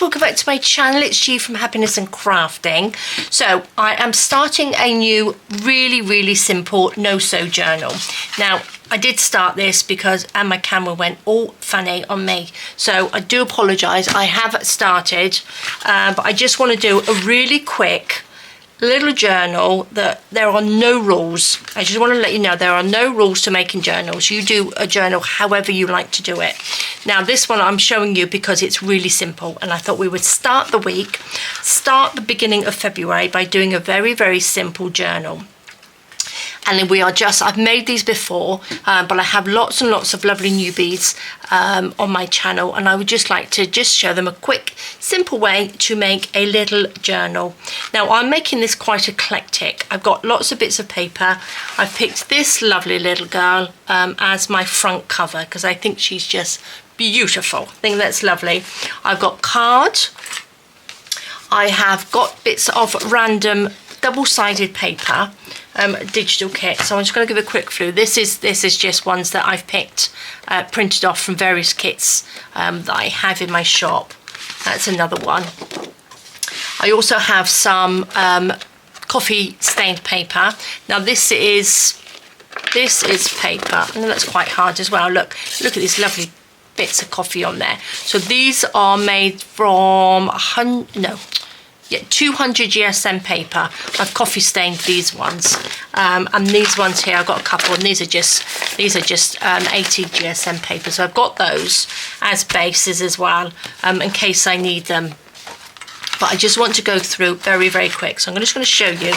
welcome back to my channel. It's G from Happiness and Crafting. So I am starting a new really simple no-sew journal. Now I did start this because my camera went all funny on me, so I do apologize. I have started but I just want to do a really quick little journal that there are no rules. I just want to let you know there are no rules to making journals. You do a journal however you like to do it. Now this one I'm showing you because it's really simple, and I thought we would start the beginning of February by doing a very simple journal. And we are just, I've made these before, but I have lots and lots of lovely newbies on my channel, and I would just like to just show them a quick, simple way to make a little journal. Now I'm making this quite eclectic. I've got lots of bits of paper. I've picked this lovely little girl as my front cover because I think she's just beautiful. I think that's lovely. I've got card. I have got bits of random double-sided paper, digital kit. So I'm just going to give a quick flu. This is just ones that I've picked, printed off from various kits that I have in my shop. That's another one. I also have some coffee stained paper. Now this is paper, and that's quite hard as well. Look at these lovely bits of coffee on there. So these are made from 200 GSM paper. I've coffee stained these ones, and these ones here I've got a couple, and these are just 80 GSM paper. So I've got those as bases as well, in case I need them. But I just want to go through very quick. So I'm just going to show you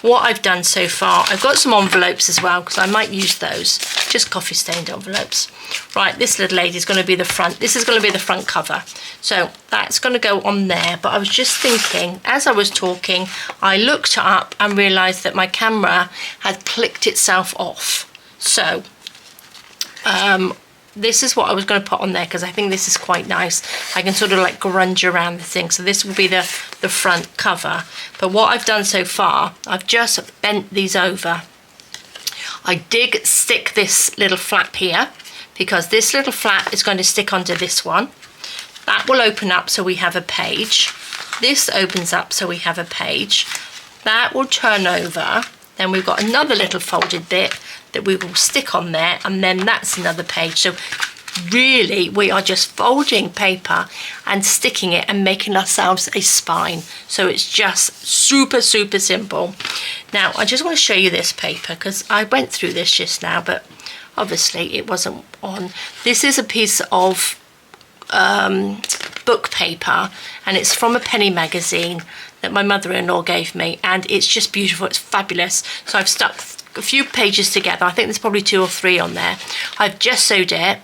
what I've done so far. I've got some envelopes as well because I might use those, just coffee stained envelopes. Right, this little lady is going to be the front. This is going to be the front cover. So that's going to go on there. But I was just thinking, as I was talking, I looked up and realised that my camera had clicked itself off. So this is what I was going to put on there because I think this is quite nice. I can sort of like grunge around the thing. So this will be the front cover. But what I've done so far, I've just bent these over. I did stick this little flap here because this little flap is going to stick onto this one. That will open up so we have a page. This opens up so we have a page. That will turn over. Then we've got another little folded bit that we will stick on there, and then that's another page. So really we are just folding paper and sticking it and making ourselves a spine. So it's just super simple. Now I just want to show you this paper because I went through this just now, but obviously it wasn't on. This is a piece of book paper, and it's from a penny magazine that my mother-in-law gave me, and it's just beautiful. It's fabulous. So I've stuck a few pages together. I think there's probably 2 or 3 on there. I've just sewed it,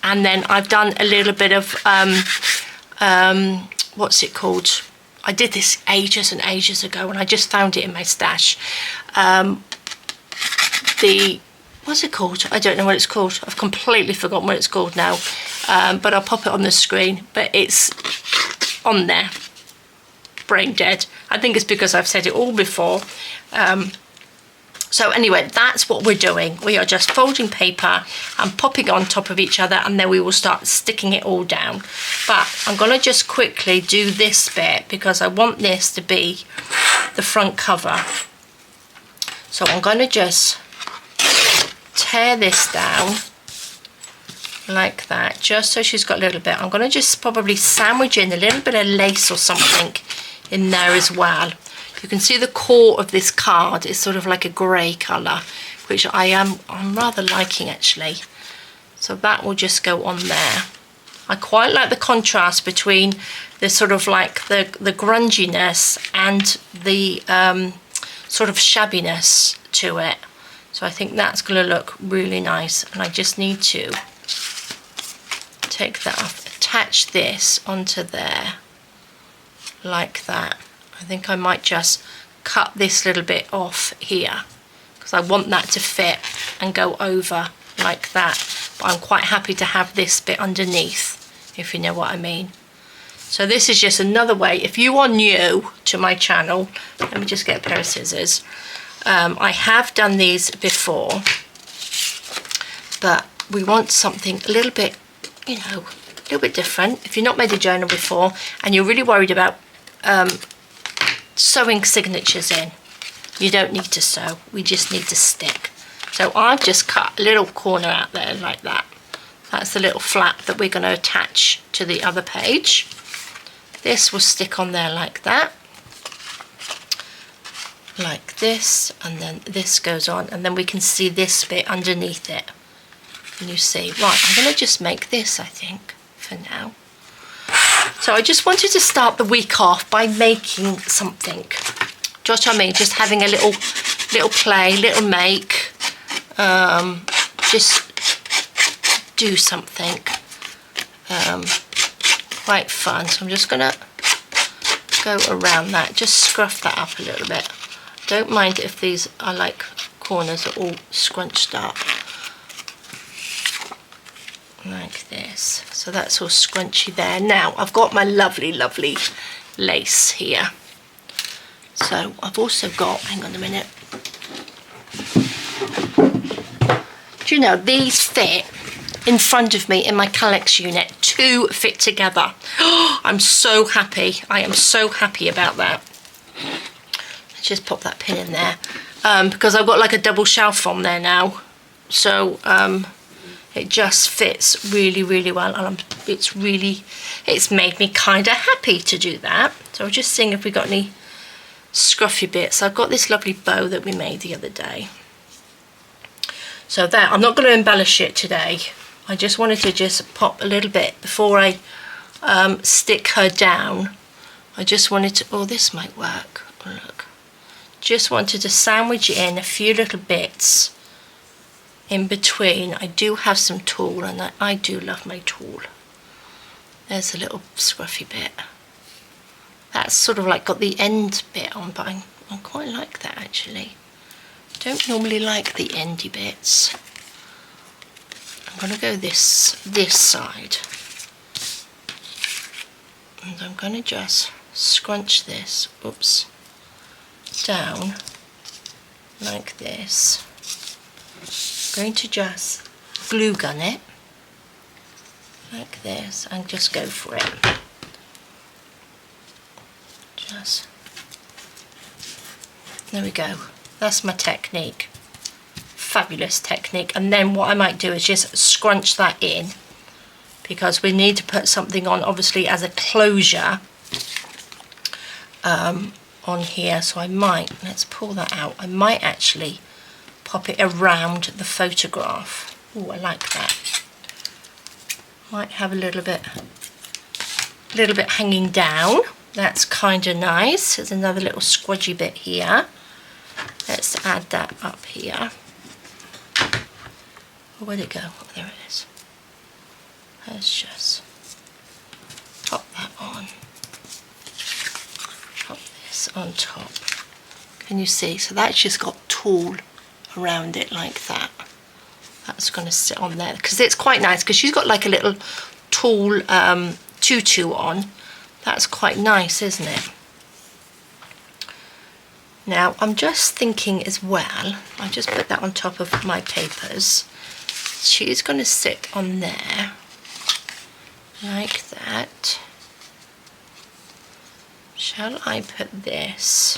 and then I've done a little bit of what's it called? I did this ages and ages ago, and I just found it in my stash. What's it called? I don't know what it's called. I've completely forgotten what it's called now, but I'll pop it on the screen. But it's on there. Brain dead. I think it's because I've said it all before. So anyway, that's what we're doing. We are just folding paper and popping it on top of each other, and then we will start sticking it all down. But I'm going to just quickly do this bit because I want this to be the front cover. So I'm going to just tear this down like that, just so she's got a little bit. I'm going to just probably sandwich in a little bit of lace or something in there as well. You can see the core of this card is sort of like a grey colour, which I'm rather liking actually. So that will just go on there. I quite like the contrast between the sort of like the grunginess and the sort of shabbiness to it. So I think that's going to look really nice, and I just need to take that off, attach this onto there like that. I think I might just cut this little bit off here because I want that to fit and go over like that. But I'm quite happy to have this bit underneath, if you know what I mean. So this is just another way. If you are new to my channel, let me just get a pair of scissors. I have done these before, but we want something a little bit, you know, little bit different. If you've not made a journal before and you're really worried about sewing signatures in, you don't need to sew, we just need to stick. So I've just cut a little corner out there like that. That's the little flap that we're going to attach to the other page. This will stick on there like that, like this, and then this goes on, and then we can see this bit underneath it. And you see, right, I'm going to just make this, I think, for now. So I just wanted to start the week off by making something. Do you know what I mean? Just having a little play, little make, just do something quite fun. So I'm just gonna go around that, just scruff that up a little bit. Don't mind if these are like corners are all scrunched up like this. So that's all scrunchy there. Now I've got my lovely lace here. So I've also got, hang on a minute, do you know, these fit in front of me in my Collage unit, 2 fit together. I'm so happy, I am so happy about that. Let's just pop that pin in there, because I've got like a double shelf on there now, so it just fits really well, and it's made me kind of happy to do that. So I'm just seeing if we got any scruffy bits. I've got this lovely bow that we made the other day. So there, I'm not going to embellish it today. I just wanted to just pop a little bit before I stick her down. I just wanted to, oh, this might work. Oh, look. Just wanted to sandwich in a few little bits in between. I do have some tulle, and I do love my tulle. There's a little scruffy bit. That's sort of like got the end bit on, but I quite like that actually. Don't normally like the endy bits. I'm going to go this side, and I'm going to just scrunch this, oops, down like this. I'm going to just glue gun it like this and just go for it. Just, there we go. That's my technique. Fabulous technique. And then what I might do is just scrunch that in, because we need to put something on, obviously, as a closure on here. So I might, let's pull that out, I might actually pop it around the photograph. Oh, I like that. Might have a little bit hanging down. That's kind of nice. There's another little squodgy bit here. Let's add that up here. Oh, where'd it go? Oh, there it is. Let's just pop that on. Pop this on top. Can you see? So that's just got tulle around it like that. That's going to sit on there because it's quite nice, because she's got like a little tulle tutu on. That's quite nice, isn't it? Now I'm just thinking as well, I'll just put that on top of my papers. She's going to sit on there like that. Shall I put this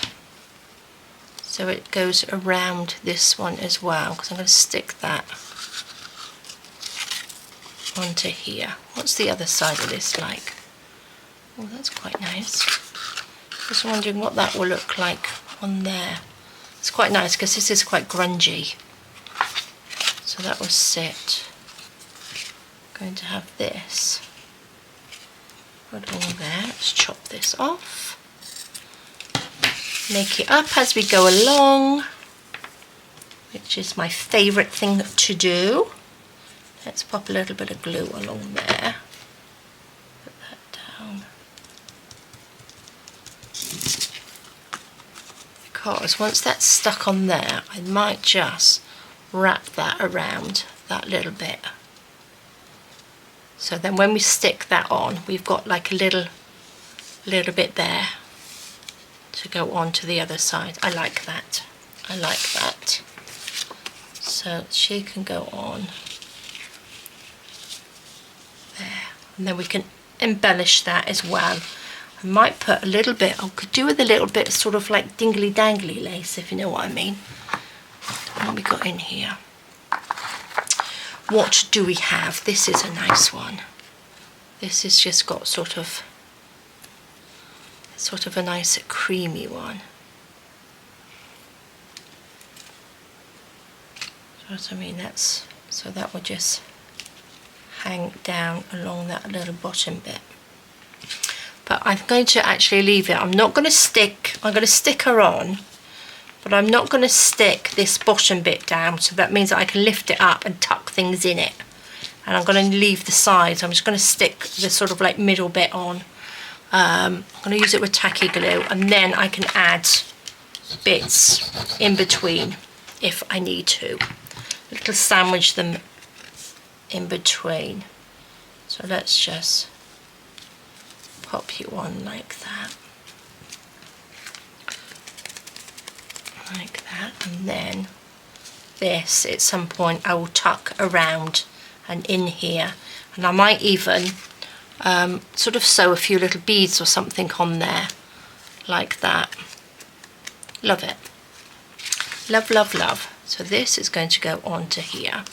so it goes around this one as well, because I'm going to stick that onto here. What's the other side of this like? Oh, that's quite nice. Just wondering what that will look like on there. It's quite nice because this is quite grungy. So that will sit. I'm going to have this. Put all there. Let's chop this off. Make it up as we go along, which is my favourite thing to do. Let's pop a little bit of glue along there. Put that down. Because once that's stuck on there, I might just wrap that around that little bit. So then when we stick that on, we've got like a little bit there to go on to the other side. I like that. I like that. So she can go on there and then we can embellish that as well. I might put a little bit, I could do with a little bit sort of like dingly dangly lace, if you know what I mean. What have we got in here? What do we have? This is a nice one. This has just got sort of a nice creamy one. So I mean, that's, so that will just hang down along that little bottom bit. But I'm going to actually leave it. I'm not going to stick, I'm going to stick her on, but I'm not going to stick this bottom bit down, so that means that I can lift it up and tuck things in it. And I'm going to leave the sides. I'm just going to stick the sort of like middle bit on. I'm going to use it with tacky glue, and then I can add bits in between if I need to. A little sandwich them in between. So let's just pop you on like that. Like that, and then this at some point I will tuck around and in here, and I might even sort of sew a few little beads or something on there like that. Love it. Love, love, love. So this is going to go onto here.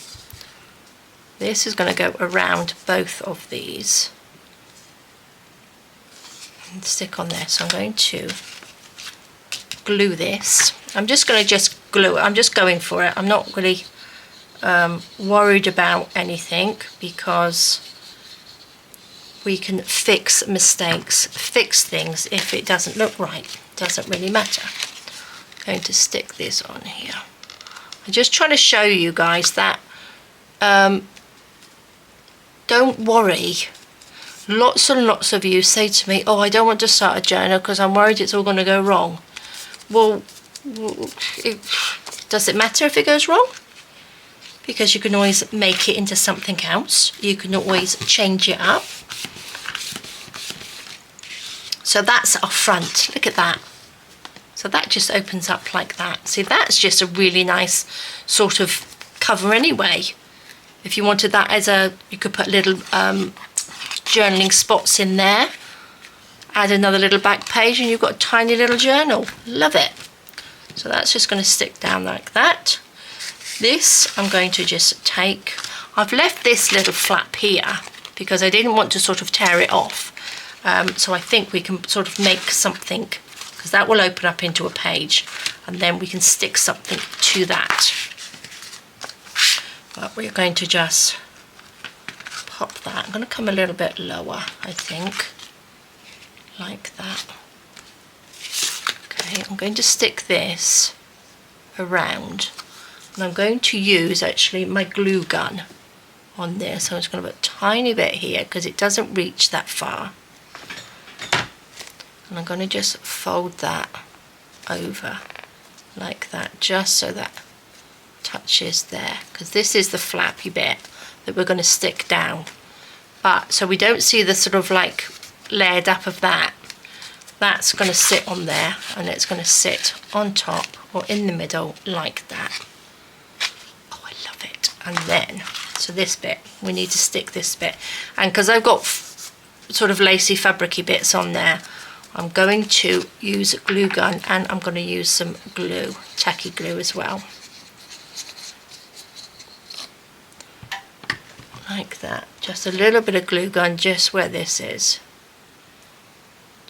This is going to go around both of these and stick on there. So I'm going to glue this. I'm just going to glue it. I'm just going for it. I'm not really worried about anything, because we can fix mistakes, fix things if it doesn't look right. Doesn't really matter. I'm going to stick this on here. I'm just trying to show you guys that don't worry. Lots and lots of you say to me, oh, I don't want to start a journal because I'm worried it's all going to go wrong. Well, does it matter if it goes wrong? Because you can always make it into something else. You can always change it up. So that's our front. Look at that. So that just opens up like that. See, that's just a really nice sort of cover anyway. If you wanted that as a, you could put little journaling spots in there. Add another little back page and you've got a tiny little journal. Love it. So that's just going to stick down like that. This I'm going to just take, I've left this little flap here because I didn't want to sort of tear it off. So I think we can sort of make something, because that will open up into a page, and then we can stick something to that. But we're going to just pop that. I'm going to come a little bit lower, I think, like that. Okay, I'm going to stick this around, and I'm going to use actually my glue gun on this. So I'm just going to put a tiny bit here because it doesn't reach that far. And I'm going to just fold that over like that, just so that touches there, because this is the flappy bit that we're going to stick down. But so we don't see the sort of like layered up of that. That's going to sit on there, and it's going to sit on top or in the middle like that. Oh, I love it. And then, so this bit, we need to stick this bit. And because I've got sort of lacy fabricy bits on there, I'm going to use a glue gun, and I'm going to use some glue, tacky glue as well. Like that. Just a little bit of glue gun just where this is.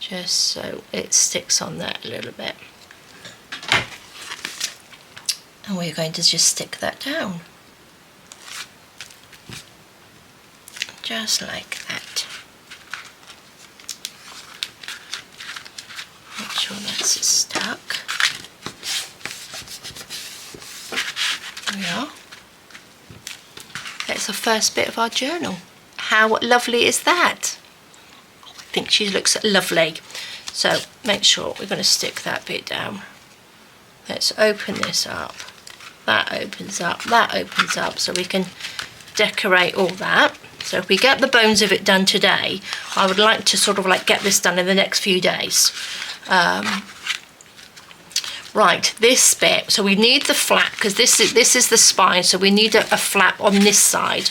Just so it sticks on there a little bit. And we're going to just stick that down. Just like that. Make sure that's stuck. There we are. That's the first bit of our journal. How lovely is that? Oh, I think she looks lovely. So make sure we're going to stick that bit down. Let's open this up. That opens up, that opens up, so we can decorate all that. So if we get the bones of it done today, I would like to sort of like get this done in the next few days. Right, this bit, so we need the flap, because this is the spine, so we need a flap on this side.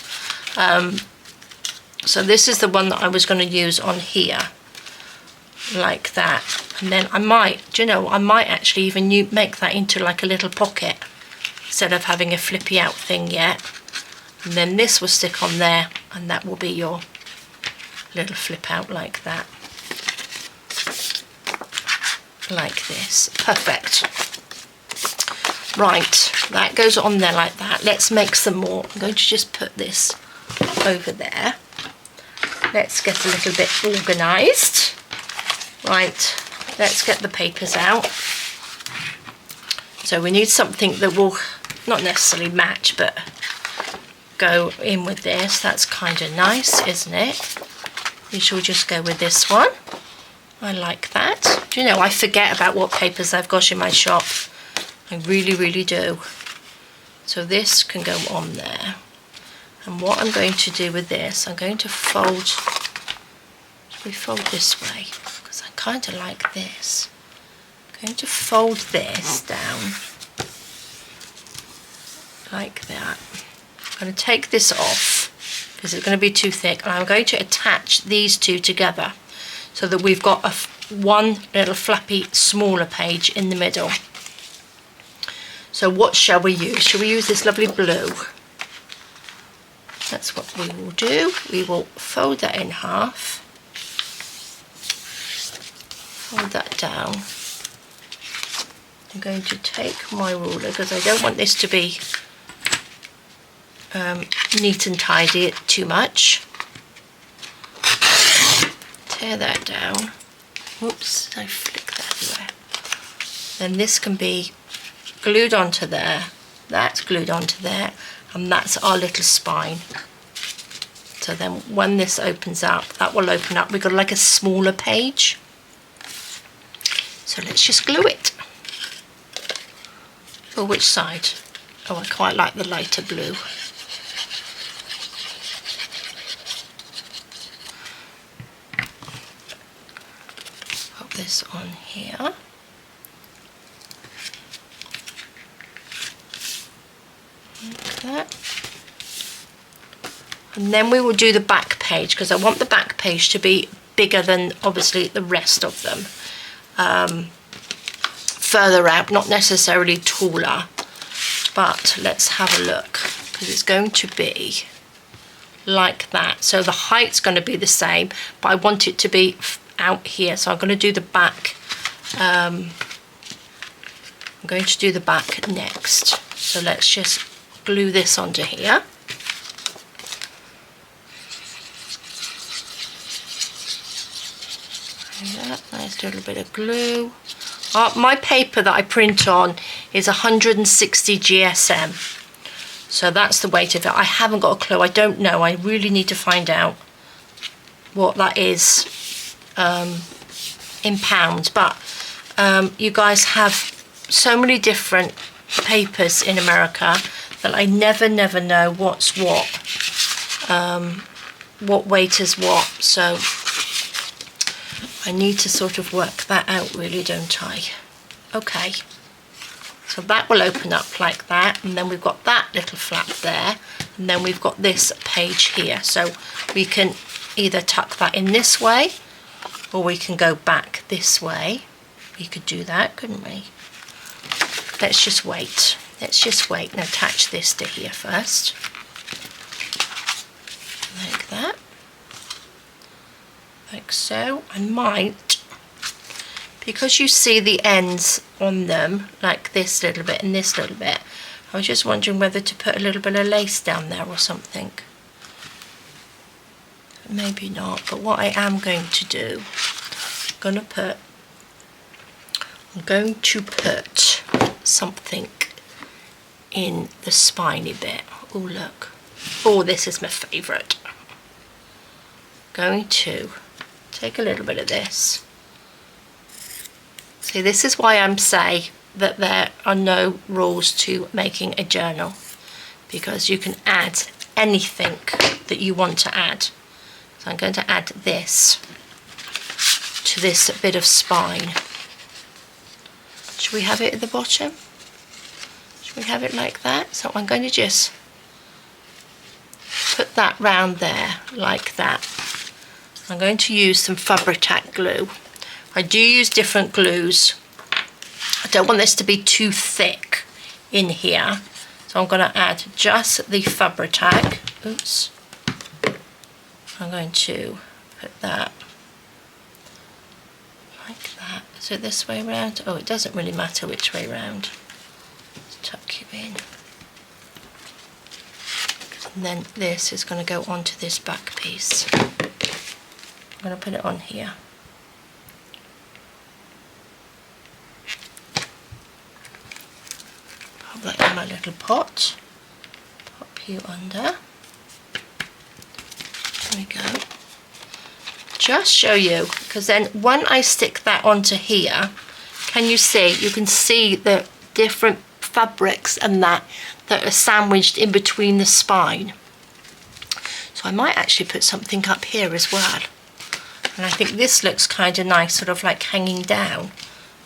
So this is the one that I was going to use on here, like that. And then I might, do you know, I might actually even make that into like a little pocket instead of having a flippy out thing yet. And then this will stick on there, and that will be your little flip out like that. Like this. Perfect. Right, that goes on there like that. Let's make some more. I'm going to just put this over there. Let's get a little bit organised. Right, let's get the papers out. So we need something that will not necessarily match, but go in with this. That's kind of nice, isn't it? We shall just go with this one. I like that. Do you know, I forget about what papers I've got in my shop. I really, really do. So this can go on there. And what I'm going to do with this, I'm going to fold, should we fold this way? Because I kind of like this. I'm going to fold this down like that. I'm going to take this off because it's going to be too thick, and I'm going to attach these two together so that we've got one little flappy smaller page in the middle. So what shall we use? Shall we use this lovely blue? That's what we will do. We will fold that in half, fold that down. I'm going to take my ruler because I don't want this to be neat and tidy too much. Tear that down. Whoops, I flicked that everywhere. Then this can be glued onto there, that's glued onto there, and that's our little spine. So then when this opens up, that will open up. We've got like a smaller page. So let's just glue it. For which side? Oh, I quite like the lighter blue. Pop this on here. Like that. And then we will do the back page because I want the back page to be bigger than obviously the rest of them. Further out, not necessarily taller, but let's have a look because it's going to be like that. So the height's going to be the same, but I want it to be out here. So I'm going to do the back. I'm going to do the back next. So let's just glue this onto here. Nice little bit of glue. My paper that I print on is 160 GSM. So that's the weight of it. I haven't got a clue. I don't know. I really need to find out what that is in pounds. But you guys have so many different papers in America that I never know what's what weight is what. So I need to sort of work that out really, don't I? Okay, so that will open up like that, and then we've got that little flap there, and then we've got this page here. So we can either tuck that in this way, or we can go back this way. We could do that, couldn't we? Let's just wait. Let's just wait and attach this to here first. Like that. Like so. I might, because you see the ends on them, like this little bit and this little bit, I was just wondering whether to put a little bit of lace down there or something. Maybe not, but what I am going to do, I'm going to put something in the spiny bit. Oh look, oh this is my favourite. Going to take a little bit of this. See, this is why I'm saying that there are no rules to making a journal, because you can add anything that you want to add. So I'm going to add this to this bit of spine. Should we have it at the bottom? Should we have it like that? So I'm going to just put that round there like that. I'm going to use some Fabri-Tac glue. I do use different glues. I don't want this to be too thick in here, so I'm going to add just the Fabri-Tac. Oops. I'm going to put that like that. Is it this way round? Oh, it doesn't really matter which way round. Just tuck you in. And then this is going to go onto this back piece. I'm going to put it on here. Pop that in my little pot. Pop you under. There we go. Just show you, because then when I stick that onto here, can you see? You can see the different fabrics and that are sandwiched in between the spine. So I might actually put something up here as well. And I think this looks kind of nice, sort of like hanging down.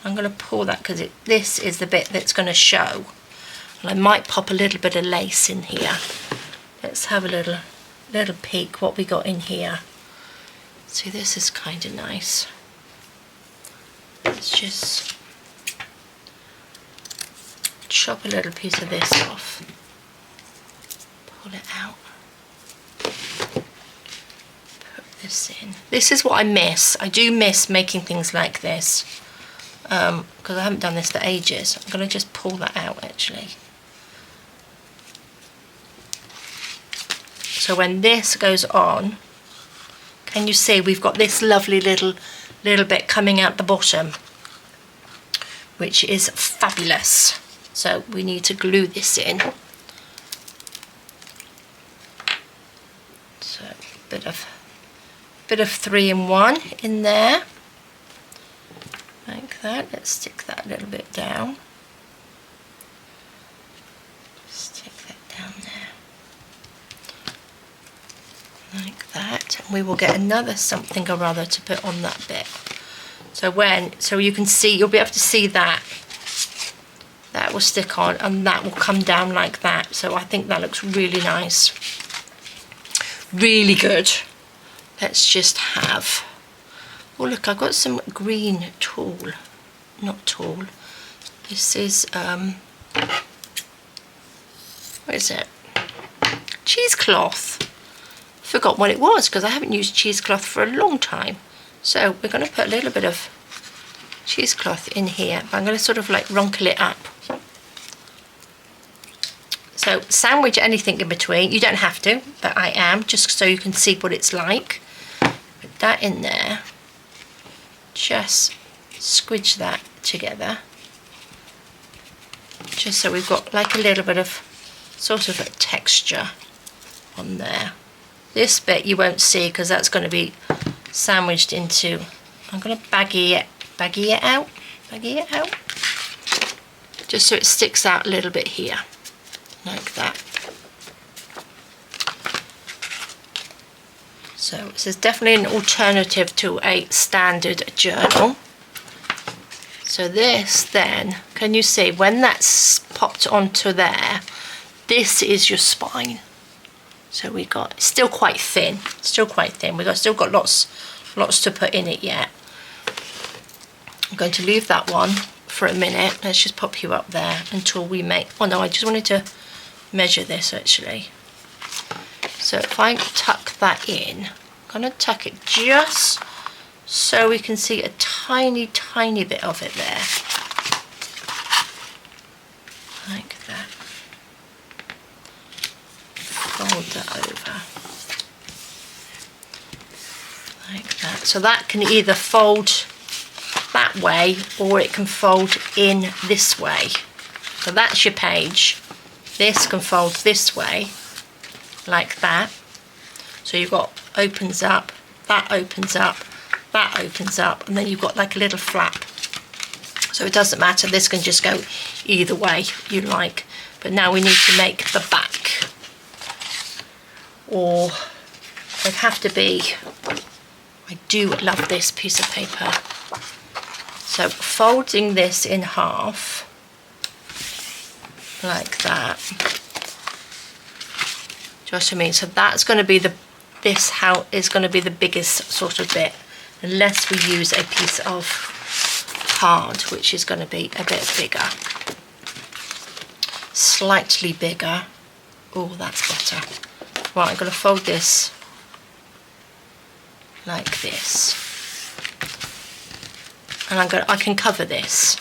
I'm going to pull that because this is the bit that's going to show. And I might pop a little bit of lace in here. Let's have a little peek what we got in here. See, this is kind of nice. Let's just chop a little piece of this off. Pull it out. Put this in. This is what I miss. I do miss making things like this because I haven't done this for ages. I'm going to just pull that out actually. So when this goes on, can you see we've got this lovely little bit coming out the bottom, which is fabulous. So we need to glue this in. So a bit of 3-in-1 in there, like that. Let's stick that a little bit down. Stick that down there. Like that, and we will get another something or other to put on that bit. So you can see, you'll be able to see that will stick on and that will come down like that. So I think that looks really nice, really good. Let's just have, oh look, I've got some green tulle, not tulle, this is what is it, cheesecloth. Forgot what it was because I haven't used cheesecloth for a long time. So we're going to put a little bit of cheesecloth in here, but I'm going to sort of like wrinkle it up. So sandwich anything in between. You don't have to, but I am, just so you can see what it's like. Put that in there. Just squidge that together. Just so we've got like a little bit of sort of a texture on there. This bit you won't see because that's going to be sandwiched into, I'm going to baggy it out, just so it sticks out a little bit here, like that. So this is definitely an alternative to a standard journal. So this then, can you see, when that's popped onto there, this is your spine. So we got, still quite thin, still got lots to put in it yet. I'm going to leave that one for a minute. Let's just pop you up there until we make, oh no, I just wanted to measure this actually. So if I tuck that in, I'm going to tuck it just so we can see a tiny bit of it there. Like that. Fold that over like that. So that can either fold that way or it can fold in this way. So that's your page. This can fold this way like that. So you've got opens up, that opens up, that opens up, and then you've got like a little flap. So it doesn't matter, this can just go either way you like. But now we need to make the back. Or it'd have to be, I do love this piece of paper. So folding this in half, like that, you know what I mean? So that's going to be this how is going to be the biggest sort of bit, unless we use a piece of card, which is going to be a bit bigger, slightly bigger. Oh, that's better. Right, I'm going to fold this like this, and I can cover this.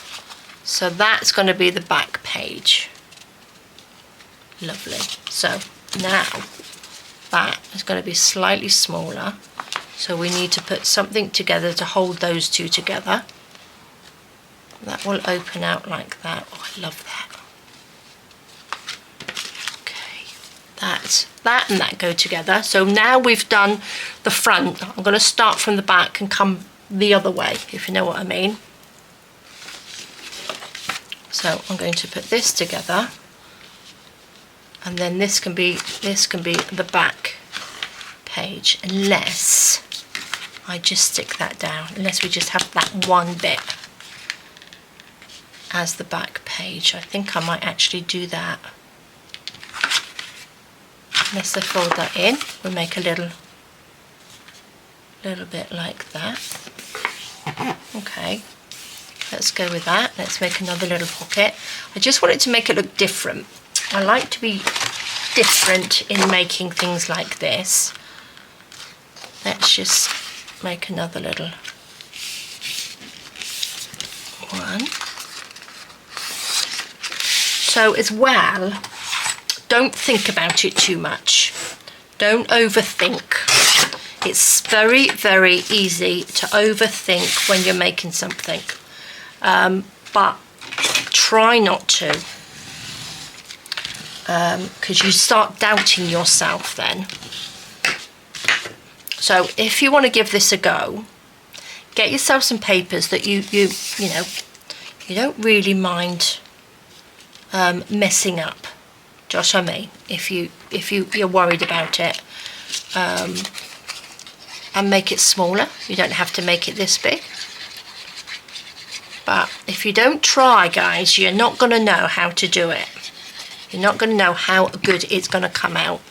So that's going to be the back page. Lovely. So now that is going to be slightly smaller, so we need to put something together to hold those two together. That will open out like that. Oh, I love that. Okay, that and that go together. So now we've done the front. I'm going to start from the back and come the other way, if you know what I mean. So I'm going to put this together, and then this can be the back page, unless I just stick that down, unless we just have that one bit as the back page. I think I might actually do that. Unless I fold that in, we'll make a little bit like that. Okay, let's go with that. Let's make another little pocket. I just wanted to make it look different. I like to be different in making things like this. Let's just make another little one. So as well, don't think about it too much. Don't overthink. It's very, very easy to overthink when you're making something. But try not to. Because you start doubting yourself then. So if you want to give this a go, get yourself some papers that you know you don't really mind messing up. Do you know what I mean? If you're worried about it, and make it smaller. You don't have to make it this big. But if you don't try, guys, you're not going to know how to do it. You're not going to know how good it's going to come out,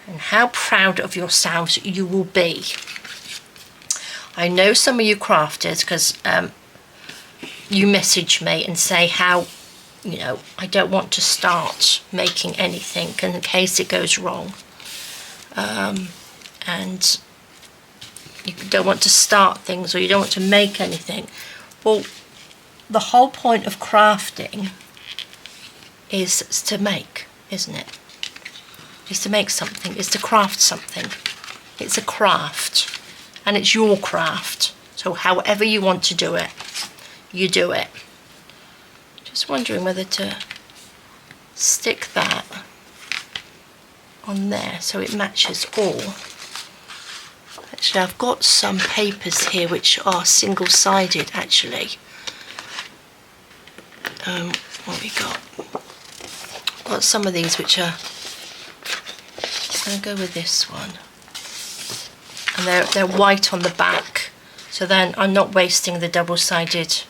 and how proud of yourselves you will be. I know some of you crafters, because you message me and say how, you know, I don't want to start making anything in case it goes wrong. And you don't want to start things, or you don't want to make anything. Well, the whole point of crafting is to make, isn't it? Is to make something, is to craft something. It's a craft, and it's your craft. So however you want to do it, you do it. Just wondering whether to stick that on there so it matches all. Actually, I've got some papers here which are single-sided, actually. What we got? I've got some of these which are... I'm going to go with this one. And they're white on the back, so then I'm not wasting the double-sided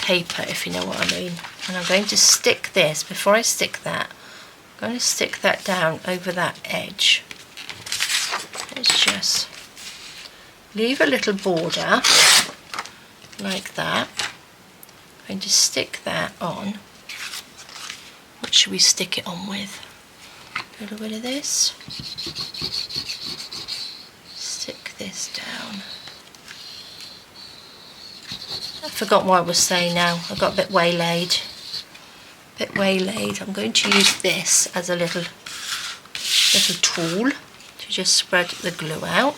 paper, if you know what I mean. And I'm going to stick this, before I stick that, I'm going to stick that down over that edge. Let's just leave a little border like that. I'm going to stick that on. What should we stick it on with? A little bit of this. Stick this down. I forgot what I was saying now. I got a bit waylaid. I'm going to use this as a little tool to just spread the glue out.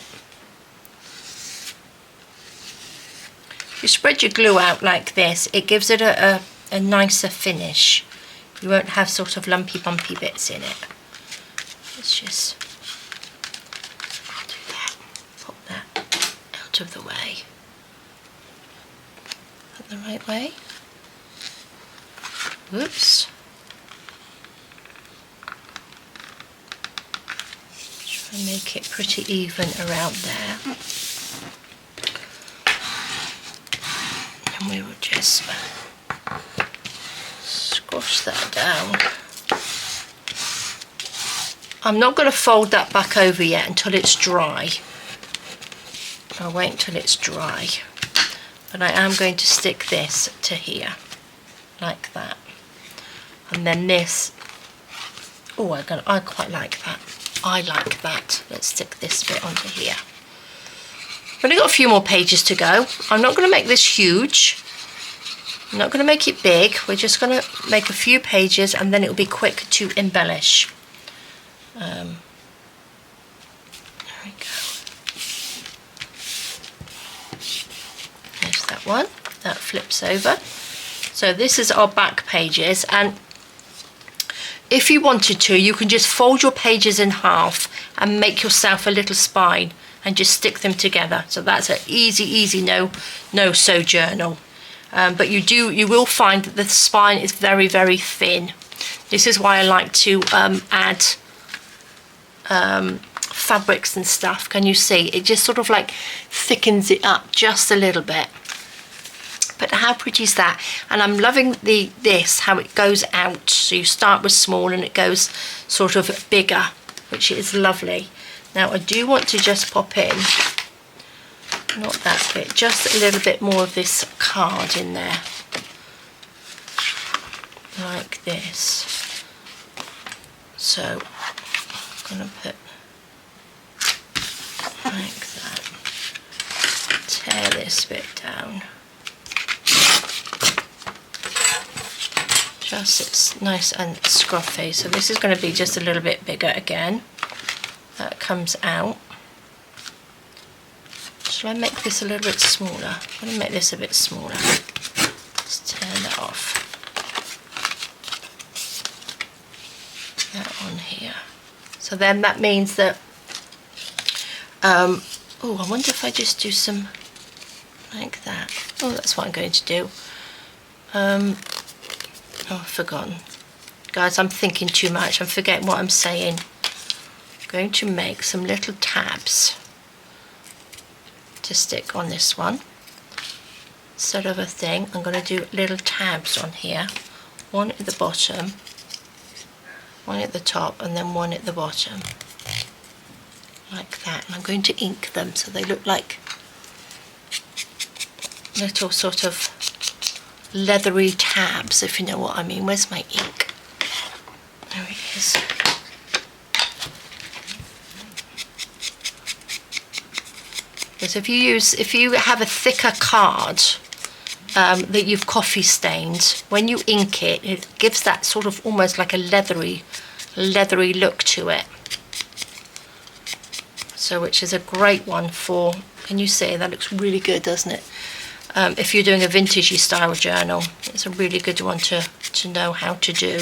If you spread your glue out like this, it gives it a nicer finish. You won't have sort of lumpy bumpy bits in it. Let's just do that. Pop that out of the way. Is that the right way? Whoops. Try and make it pretty even around there. And we will just squash that down. I'm not going to fold that back over yet until it's dry. I'll wait until it's dry. But I am going to stick this to here, like that. And then this, oh, I quite like that. I like that. Let's stick this bit onto here. I've only got a few more pages to go. I'm not going to make this huge. I'm not going to make it big. We're just going to make a few pages and then it will be quick to embellish. There we go. There's that one. That flips over. So this is our back pages, and if you wanted to, you can just fold your pages in half and make yourself a little spine and just stick them together. So that's an easy no-sew journal. But you will find that the spine is very, very thin. This is why I like to add fabrics and stuff. Can you see? It just sort of like thickens it up just a little bit. But how pretty is that? And I'm loving this, how it goes out. So you start with small and it goes sort of bigger, which is lovely. Now I do want to just pop in, not that bit, just a little bit more of this card in there. Like this. So I'm going to put like that. Tear this bit down. Just it's nice and scruffy. So this is going to be just a little bit bigger again. That comes out. Shall I make this a little bit smaller? I'm going to make this a bit smaller. Just turn that off. That on here. So then that means that oh, I wonder if I just do some like that. Oh, that's what I'm going to do. Oh, I've forgotten. Guys, I'm thinking too much. I'm forgetting what I'm saying. I'm going to make some little tabs to stick on this one. Instead of a thing, I'm going to do little tabs on here. One at the bottom, one at the top, and then one at the bottom. Like that. And I'm going to ink them so they look like little sort of leathery tabs, if you know what I mean. Where's my ink? There it is. Because if you have a thicker card that you've coffee stained, when you ink it, it gives that sort of almost like a leathery look to it. So which is a great one for, can you see, that looks really good, doesn't it? If you're doing a vintagey style journal, it's a really good one to know how to do.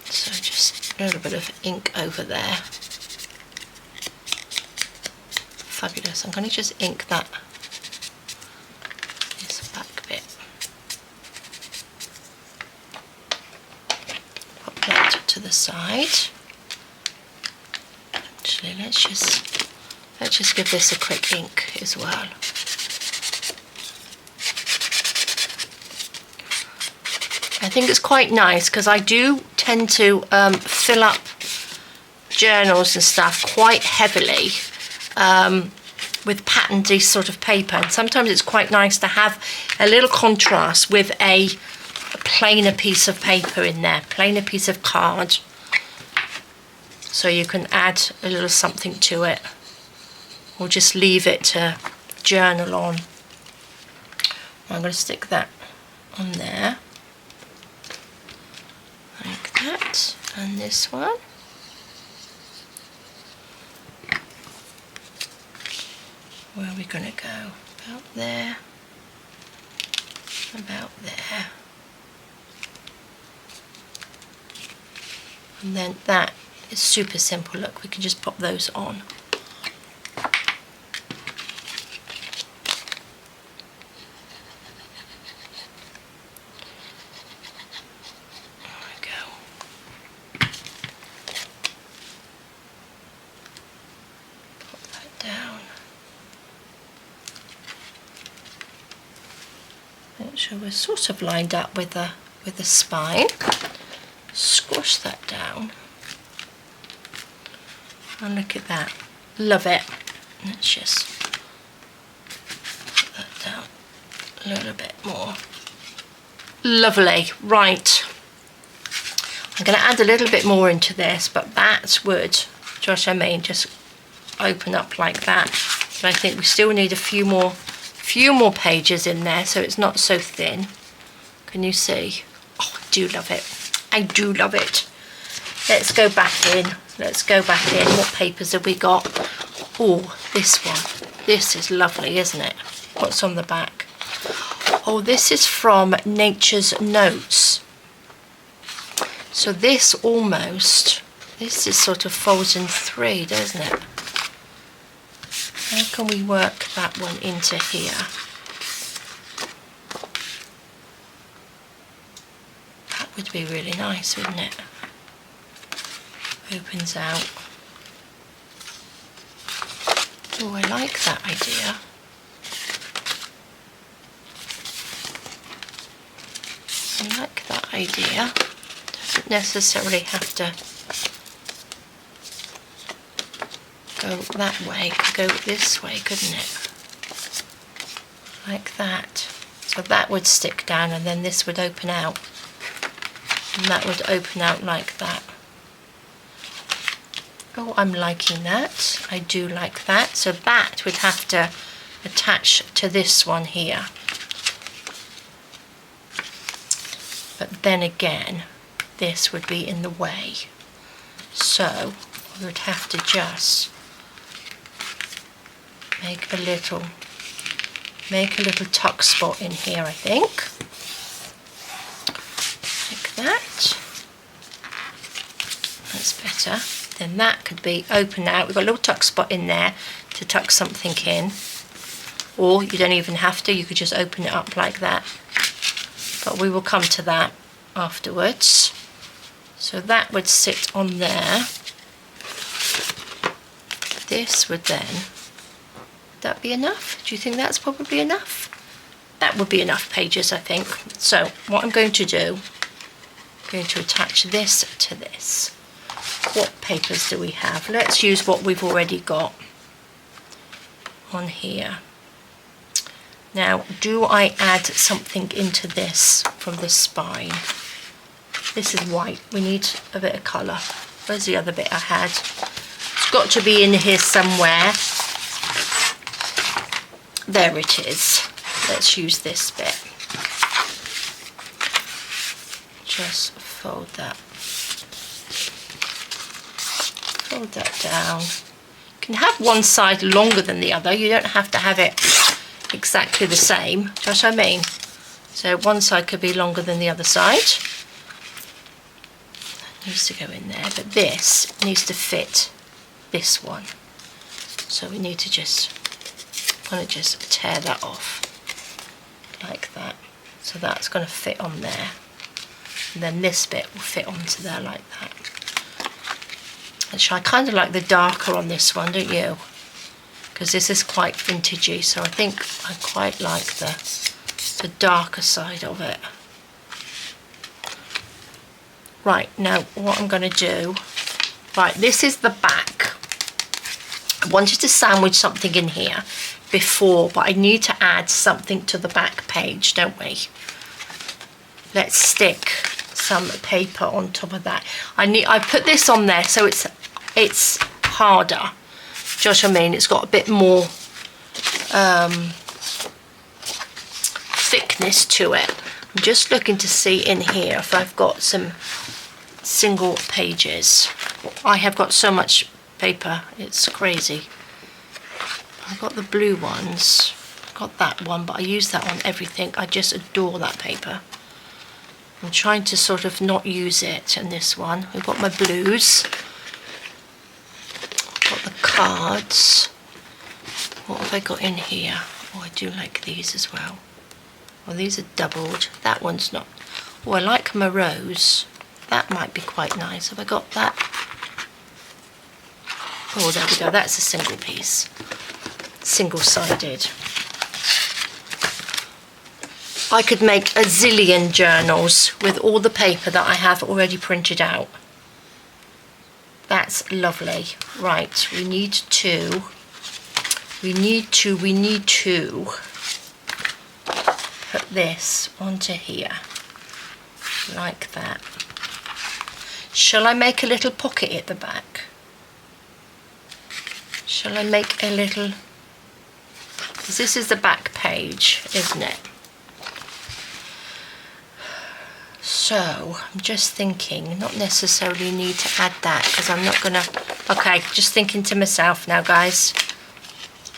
So just a little bit of ink over there. Fabulous. I'm going to just ink that, this back bit. Pop that to the side. Actually, let's just give this a quick ink as well. I think it's quite nice because I do tend to fill up journals and stuff quite heavily with patterned sort of paper, and sometimes it's quite nice to have a little contrast with a plainer piece of paper in there, plainer piece of card, so you can add a little something to it. Or just leave it to journal on. I'm going to stick that on there. Like that. And this one. Where are we going to go? About there. About there. And then that is super simple. Look, we can just pop those on. So we're sort of lined up with the spine. squash that down. And look at that. Love it. Let's just put that down a little bit more. Lovely. Right. I'm going to add a little bit more into this, but that would, Josh, I mean, just open up like that. But I think we still need a few more pages in there, so it's not so thin. Can you see? Oh, I do love it. I do love it. Let's go back in. Let's go back in. What papers have we got? Oh, this one. This is lovely, isn't it? What's on the back? Oh, this is from Nature's Notes. So this is sort of folds in three, doesn't it? How can we work that one into here? That would be really nice, wouldn't it? Opens out. Oh, I like that idea. I like that idea. Doesn't necessarily have to go that way. Could go this way, couldn't it? Like that. So that would stick down, and then this would open out. And that would open out like that. Oh, I'm liking that. I do like that. So that would have to attach to this one here. But then again, this would be in the way. So we would have to just make a little tuck spot in here, I think. Like that. That's better. Then that could be open out. We've got a little tuck spot in there to tuck something in. Or you don't even have to, you could just open it up like that. But we will come to that afterwards. So that would sit on there. This would then, would that be enough? Do you think that's probably enough? That would be enough pages, I think. So what I'm going to do, I'm going to attach this to this. What papers do we have? Let's use what we've already got on here. Now, do I add something into this from the spine? This is white. We need a bit of colour. Where's the other bit I had? It's got to be in here somewhere. There it is. Let's use this bit. Just fold that. Fold that down. You can have one side longer than the other. You don't have to have it exactly the same. Do you know what I mean? So one side could be longer than the other side. That needs to go in there, but this needs to fit this one. So we need to just tear that off like that. So that's going to fit on there. And then this bit will fit onto there like that. Actually, I kind of like the darker on this one, don't you? Because this is quite vintagey, so I think I quite like the darker side of it. Right, now what I'm going to do, right, this is the back. I wanted to sandwich something in here before, but I need to add something to the back page, don't we? Let's stick some paper on top of that. I put this on there so it's harder. Just I mean, it's got a bit more thickness to it. I'm just looking to see in here if I've got some single pages. I have got so much paper, it's crazy. I've got the blue ones, I've got that one, but I use that on everything. I just adore that paper. I'm trying to sort of not use it in this one. We've got my blues. Got the cards. What have I got in here? Oh, I do like these as well. Well, these are doubled. That one's not. Oh, I like my rose. That might be quite nice. Have I got that? Oh, there we go. That's a single piece. Single-sided. I could make a zillion journals with all the paper that I have already printed out. That's lovely. Right, we need to put this onto here, like that. Shall I make a little pocket at the back? Shall I make a little, because this is the back page, isn't it? So I'm just thinking, not necessarily need to add that, because I'm not gonna, okay, just thinking to myself now, guys.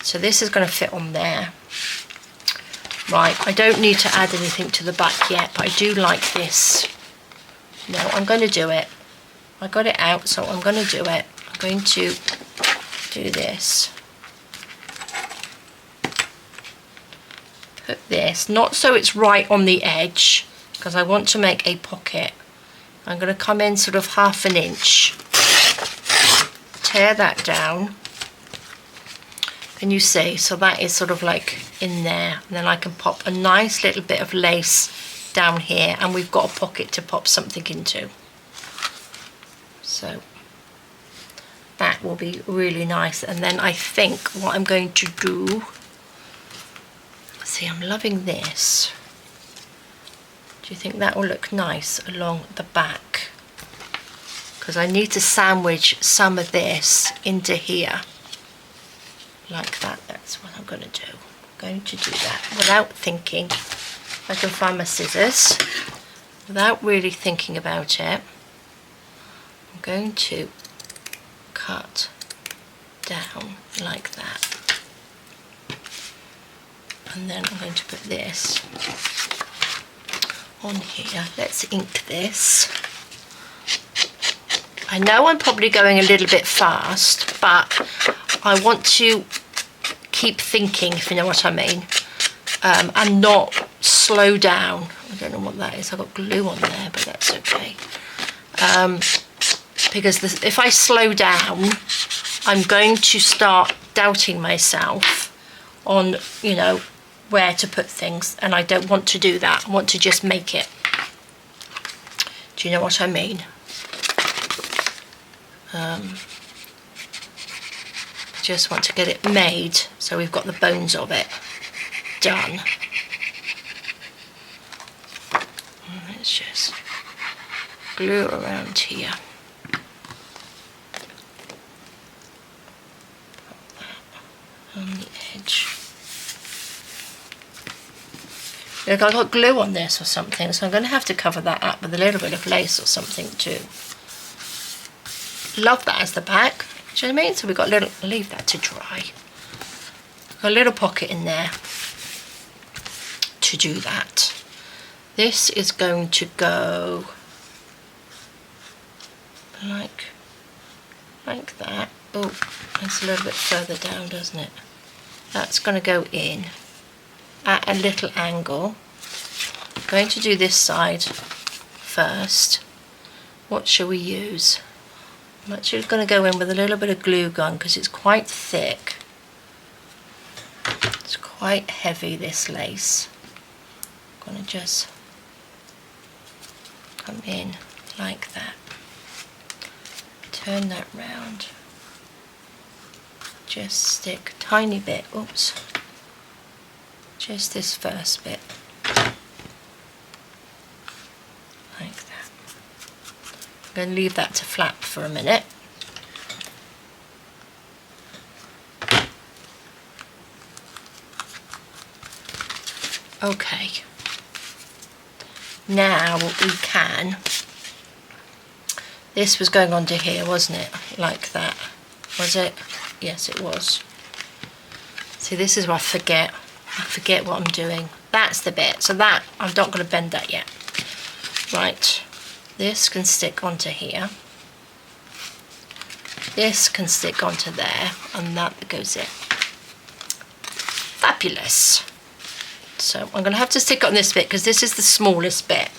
So this is gonna fit on there. Right, I don't need to add anything to the back yet, but I do like this. No, I'm going to do it. I got it out, so I'm going to do it. I'm going to do this. Put this, not so it's right on the edge, because I want to make a pocket. I'm going to come in sort of 1/2 inch. Tear that down. Can you see? So that is sort of like in there, and then I can pop a nice little bit of lace down here, and we've got a pocket to pop something into. So that will be really nice. And then I think what I'm going to do, see, I'm loving this. Do you think that will look nice along the back? Because I need to sandwich some of this into here. Like that, that's what I'm going to do. I'm going to do that without thinking. If I can find my scissors, without really thinking about it, I'm going to cut down like that. And then I'm going to put this on here. Let's ink this. I know I'm probably going a little bit fast, but I want to keep thinking, if you know what I mean, and not slow down. I don't know what that is. I've got glue on there, but that's okay. Because if I slow down, I'm going to start doubting myself on, you know, where to put things, and I don't want to do that. I want to just make it. Do you know what I mean? I just want to get it made so we've got the bones of it done. Let's just glue around here. Put that on the edge. Look, I got glue on this or something, so I'm going to have to cover that up with a little bit of lace or something too. Love that as the back. Do you know what I mean? So we've got a little, I'll leave that to dry. Got a little pocket in there to do that. This is going to go like that. Oh, that's a little bit further down, doesn't it? That's going to go in at a little angle. I'm going to do this side first. What shall we use? I'm actually going to go in with a little bit of glue gun because it's quite thick. It's quite heavy, this lace. I'm going to just come in like that. Turn that round. Just stick a tiny bit, oops, just this first bit. Like that. I'm going to leave that to flap for a minute. Okay. Now we can, this was going onto here, wasn't it? Like that. Was it? Yes, it was. See, this is where I forget what I'm doing. That's the bit. So that, I'm not going to bend that yet. Right. This can stick onto here. This can stick onto there. And that goes in. Fabulous. So I'm going to have to stick on this bit because this is the smallest bit.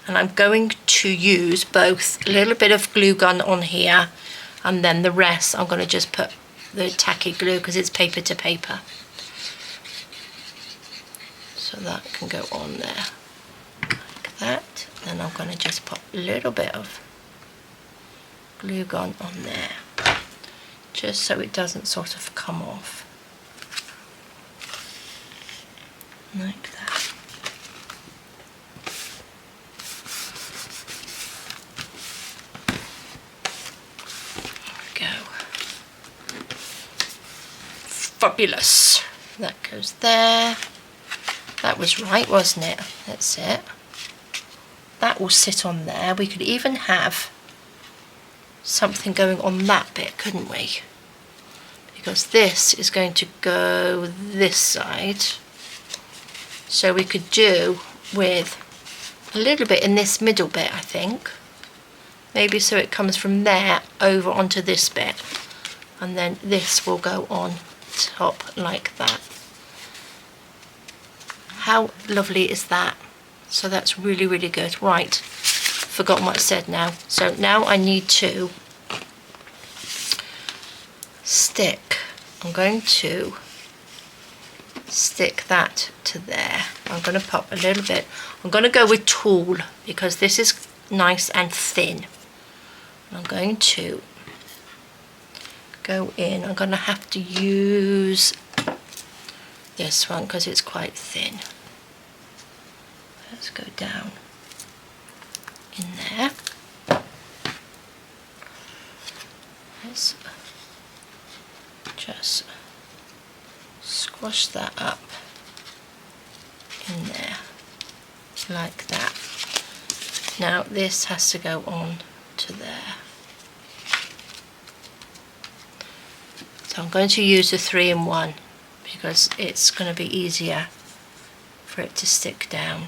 And I'm going to use both a little bit of glue gun on here, and then the rest I'm going to just put the tacky glue because it's paper to paper. So that can go on there like that. Then I'm going to just put a little bit of glue gun on there, just so it doesn't sort of come off like that. There we go. Fabulous. That goes there. That was right, wasn't it? That's it. That will sit on there. We could even have something going on that bit, couldn't we? Because this is going to go this side. So we could do with a little bit in this middle bit, I think. Maybe so it comes from there over onto this bit. And then this will go on top like that. How lovely is that? So that's really, really good. Right, forgotten what I said now. So now I need to stick. I'm going to stick that to there. I'm going to pop a little bit. I'm going to go with tulle because this is nice and thin. I'm going to go in. I'm going to have to use this one because it's quite thin. Let's go down in there. Let's just squash that up in there like that. Now this has to go on to there. So I'm going to use the 3-in-1 because it's going to be easier for it to stick down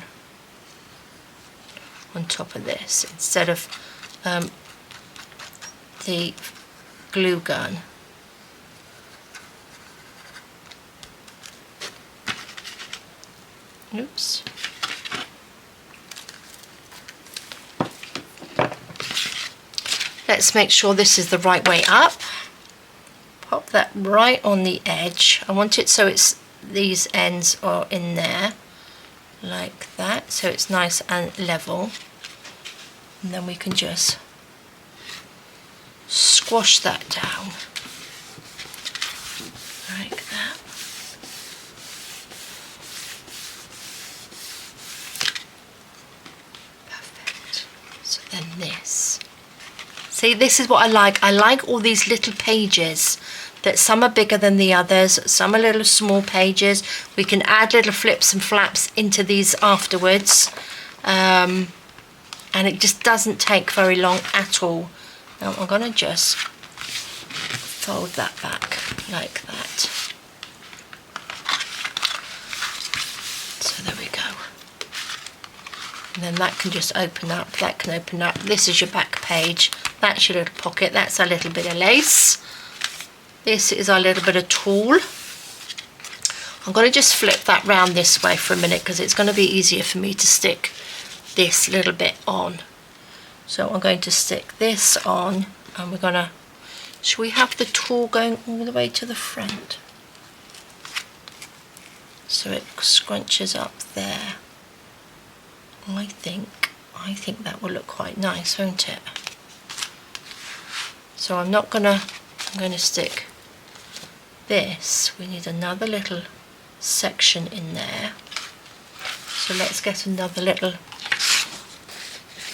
on top of this instead of the glue gun. Oops. Let's make sure this is the right way up. Pop that right on the edge. I want it so it's these ends are in there like that, so it's nice and level. And then we can just squash that down like that. Perfect. So then this. See, this is what I like. I like all these little pages that some are bigger than the others, some are little small pages. We can add little flips and flaps into these afterwards. And it just doesn't take very long at all. Now I'm going to just fold that back like that. So there we go. And then that can just open up, that can open up. This is your back page. That's your little pocket. That's our little bit of lace. This is our little bit of tulle. I'm going to just flip that round this way for a minute because it's going to be easier for me to stick this little bit on. So I'm going to stick this on and we're going to, should we have the tulle going all the way to the front? So it scrunches up there. I think that will look quite nice, won't it? So I'm going to stick this. We need another little section in there. So let's get another little,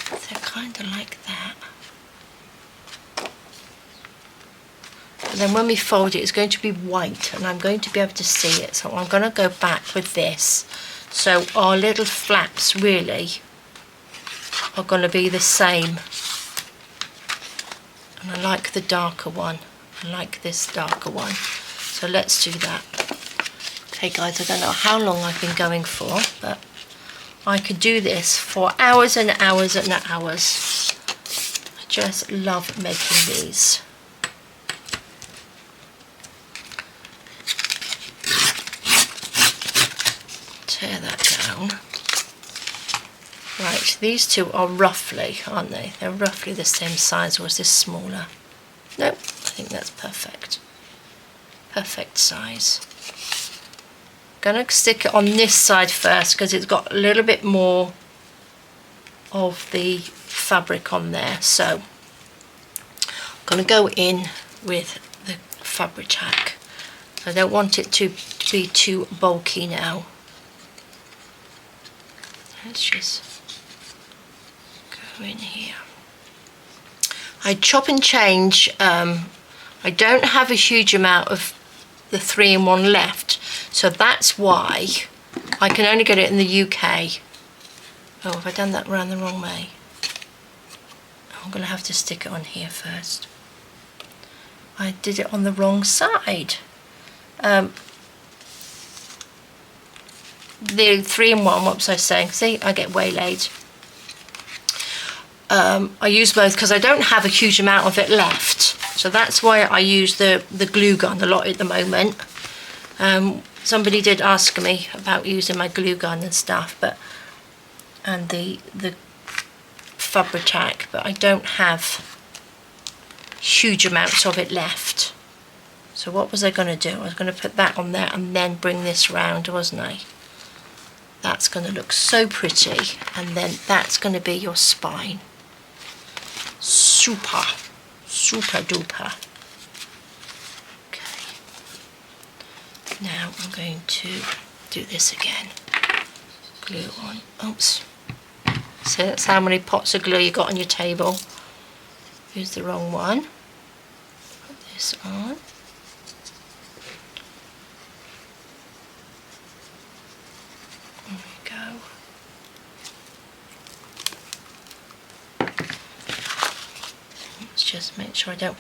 they're kind of like that. But then when we fold it, it's going to be white and I'm going to be able to see it. So I'm going to go back with this. So our little flaps really are going to be the same. And I like the darker one. I like this darker one. So let's do that. Okay guys, I don't know how long I've been going for, but I could do this for hours and hours and hours. I just love making these. Tear that down. Right, these two are roughly, aren't they? They're roughly the same size, or is this smaller? Nope, I think that's perfect. Perfect size. going to stick it on this side first because it's got a little bit more of the fabric on there. So I'm going to go in with the fabric tack. I don't want it to be too bulky now. Let's just go in here. I chop and change. I don't have a huge amount of the 3-in-1 left, so that's why I can only get it in the UK. Oh, have I done that around the wrong way? I'm going to have to stick it on here first. I did it on the wrong side. The 3-in-1, what was I saying? See, I get waylaid. I use both because I don't have a huge amount of it left. So that's why I use the glue gun a lot at the moment. Somebody did ask me about using my glue gun and stuff, and the fabric tack, but I don't have huge amounts of it left. So what was I going to do? I was going to put that on there and then bring this round, wasn't I? That's going to look so pretty, and then that's going to be your spine. Super duper. Okay. Now I'm going to do this again. Glue on. Oops. So that's how many pots of glue you got on your table. Use the wrong one. Put this on. There we go. Let's just make sure I don't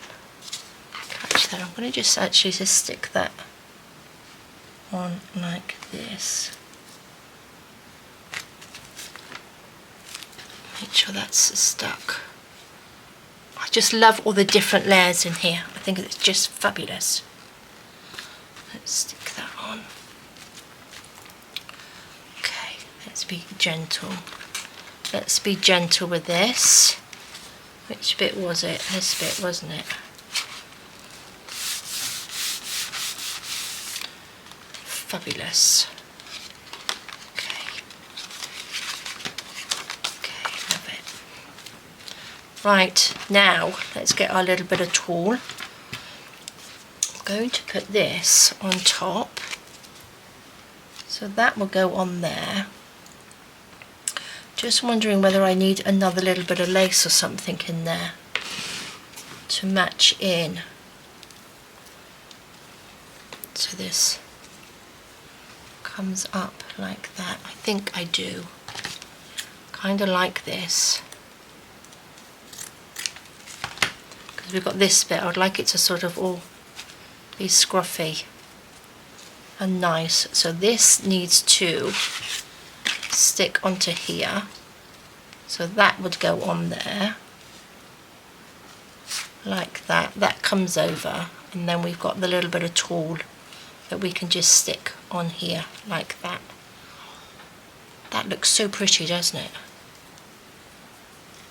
catch that. I'm going to just actually stick that on like this. Make sure that's stuck. I just love all the different layers in here. I think it's just fabulous. Let's stick that on. Okay, let's be gentle. Let's be gentle with this. Which bit was it? This bit, wasn't it? Fabulous. Okay. Okay, love it. Right, now let's get our little bit of tulle. I'm going to put this on top. So that will go on there. Just wondering whether I need another little bit of lace or something in there to match in. So this comes up like that. I think I do. Kind of like this. Because we've got this bit, I would like it to sort of all be scruffy and nice. So this needs to stick onto here, so that would go on there like that. That comes over, and then we've got the little bit of tulle that we can just stick on here like that. That looks so pretty, doesn't it?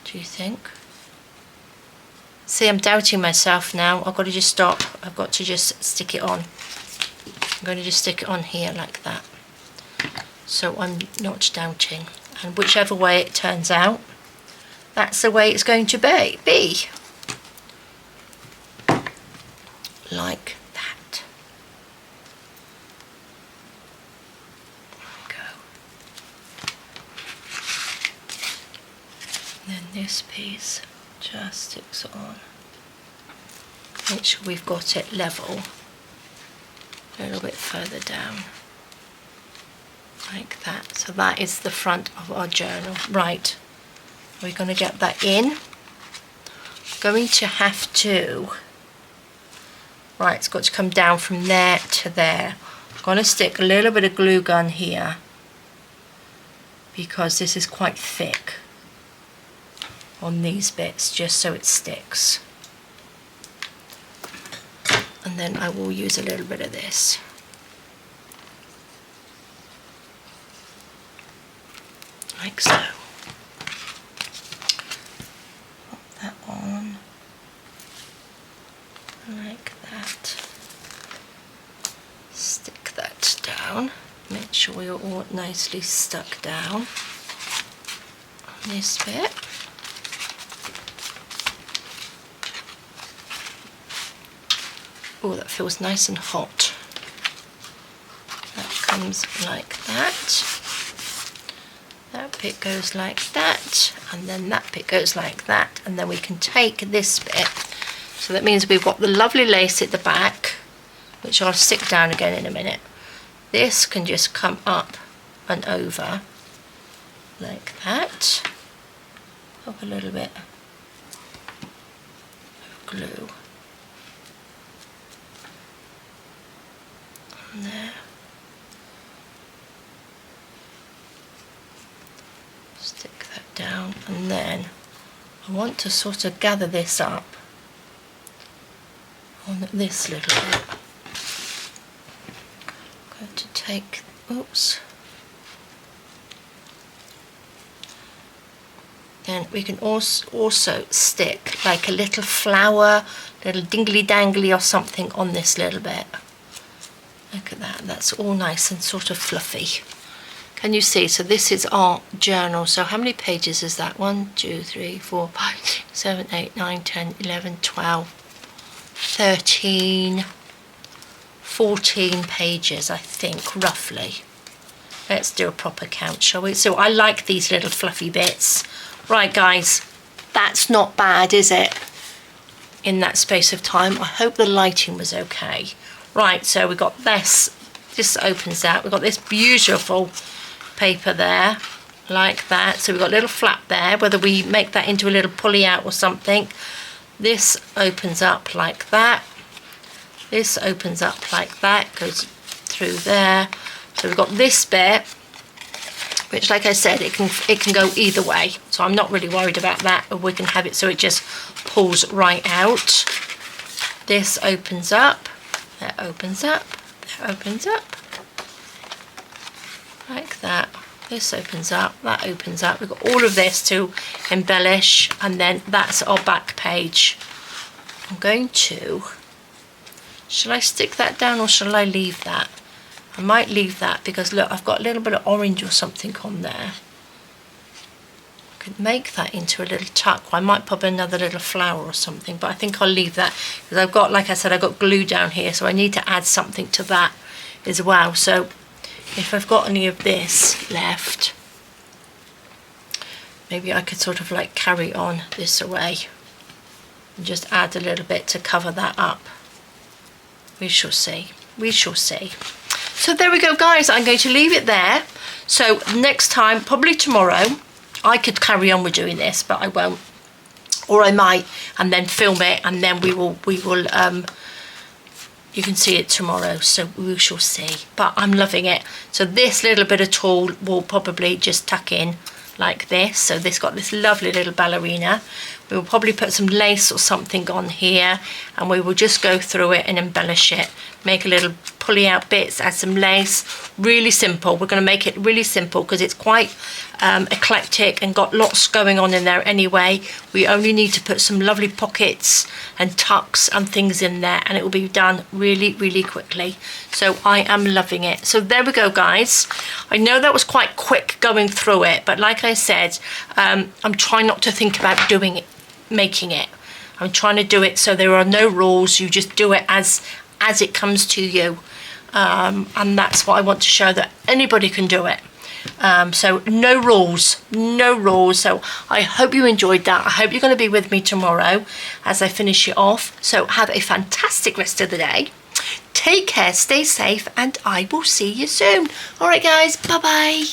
Do you think? See, I'm doubting myself now. I've got to just stop. I've got to just stick it on. I'm going to just stick it on here like that. So I'm not doubting, and whichever way it turns out, that's the way it's going to be. Like that. There we go. And then this piece just sticks on. Make sure we've got it level a little bit further down. Like that. So that is the front of our journal. Right, we're going to get that in. Going to have to, right, it's got to come down from there to there. I'm going to stick a little bit of glue gun here because this is quite thick on these bits, just so it sticks. And then I will use a little bit of this. Like so. Pop that on. Like that. Stick that down. nicely stuck down on this bit. Oh, that feels nice and hot. That comes like that. That bit goes like that, and then that bit goes like that, and then we can take this bit. So that means we've got the lovely lace at the back, which I'll stick down again in a minute. This can just come up and over like that. Pop a little bit of glue on there. Stick that down, and then I want to sort of gather this up on this little bit. I'm going to take, oops. Then we can also stick like a little flower, little dingly dangly or something on this little bit. Look at that, that's all nice and sort of fluffy. Can you see? So this is our journal. So how many pages is that? 1, 2, 3, 4, 5, 6, 7, 8, 9, 10, 11, 12, 13, 14 pages, I think, roughly. Let's do a proper count, shall we? So I like these little fluffy bits. Right, guys, that's not bad, is it? In that space of time. I hope the lighting was okay. Right, so we've got this. This opens out. We've got this beautiful paper there, like that. So we've got a little flap there, whether we make that into a little pulley out or something. This opens up like that. This opens up like that, goes through there. So we've got this bit, which, like I said, it can go either way. So I'm not really worried about that. Or we can have it so it just pulls right out. This opens up, that opens up, that opens up. Like that. This opens up, that opens up. We've got all of this to embellish, and then that's our back page. I'm going to, shall I stick that down or shall I leave that? I might leave that because look, I've got a little bit of orange or something on there. I could make that into a little tuck. I might pop another little flower or something, but I think I'll leave that because I've got, like I said, I've got glue down here, so I need to add something to that as well. So if I've got any of this left, maybe I could sort of like carry on this away and just add a little bit to cover that up. We shall see. We shall see. So there we go, guys. I'm going to leave it there. So next time, probably tomorrow, I could carry on with doing this, but I won't. Or I might, and then film it, and then we will you can see it tomorrow, so we shall see. But I'm loving it. So this little bit of tulle will probably just tuck in like this. So this got this lovely little ballerina. We will probably put some lace or something on here, and we will just go through it and embellish it. Make a little pulley out bits, add some lace. Really simple. We're going to make it really simple because it's quite eclectic and got lots going on in there anyway. We only need to put some lovely pockets and tucks and things in there, and it will be done really, really quickly. So I am loving it. So there we go, guys. I know that was quite quick going through it, but like I said, I'm trying not to think about doing it, making it. I'm trying to do it so there are no rules. You just do it as it comes to you, and that's what I want to show, that anybody can do it. So no rules, no rules. So I hope you enjoyed that. I hope you're going to be with me tomorrow as I finish it off. So have a fantastic rest of the day. Take care, stay safe, and I will see you soon. All right, guys, bye bye.